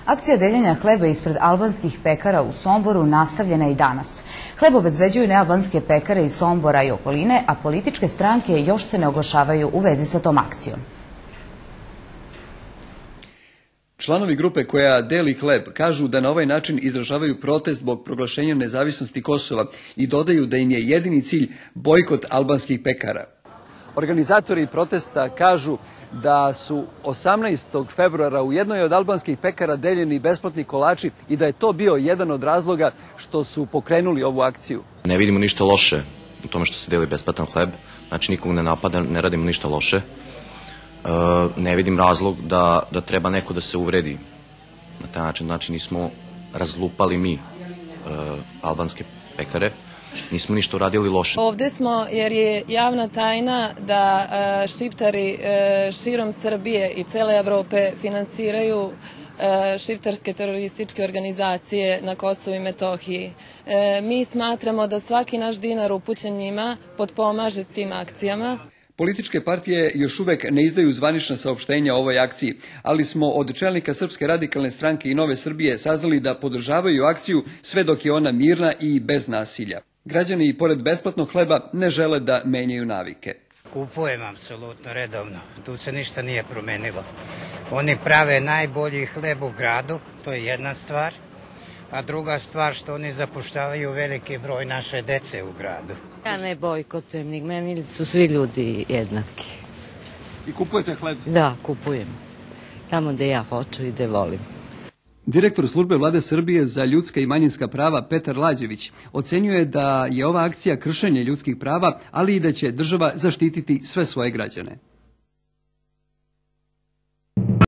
Akcija deljenja hleba ispred albanskih pekara u Somboru nastavljena i danas. Hleb obezbeđuju nealbanske pekare iz Sombora i okoline, a političke stranke još se ne oglašavaju u vezi sa tom akcijom. Članovi grupe koja deli hleb kažu da na ovaj način izražavaju protest zbog proglašenja nezavisnosti Kosova i dodaju da im je jedini cilj bojkot albanskih pekara. Organizatori protesta kažu da su 18. februara u jednoj od albanskih pekara deljeni besplatni kolači i da je to bio jedan od razloga što su pokrenuli ovu akciju. Ne vidimo ništa loše u tome što se deli besplatan hleb, znači nikog ne napada, ne radimo ništa loše. Ne vidim razlog da treba neko da se uvredi na taj način. Znači nismo razlupali mi albanske pekare, nismo ništa uradili loše. Ovde smo jer je javna tajna da šiptari širom Srbije i cele Evrope finansiraju šiptarske terorističke organizacije na Kosovu i Metohiji. Mi smatramo da svaki naš dinar upućen njima potpomaže tim akcijama. Političke partije još uvek ne izdaju zvanična saopštenja o ovoj akciji, ali smo od čelnika Srpske radikalne stranke i Nove Srbije saznali da podržavaju akciju sve dok je ona mirna i bez nasilja. Građani i pored besplatnog hleba ne žele da menjaju navike. Kupujem apsolutno redovno, tu se ništa nije promenilo. Oni prave najbolji hleb u gradu, to je jedna stvar, a druga stvar što oni zapošljavaju veliki broj naše dece u gradu. Ja ne bojkotujem, nig meni su svi ljudi jednaki. I kupujete hleb? Da, kupujem. Tamo gde ja hoću i gde volim. Direktor službe Vlade Srbije za ljudska i manjinska prava Petar Lađević ocenjuje da je ova akcija kršenje ljudskih prava, ali i da će država zaštititi sve svoje građane.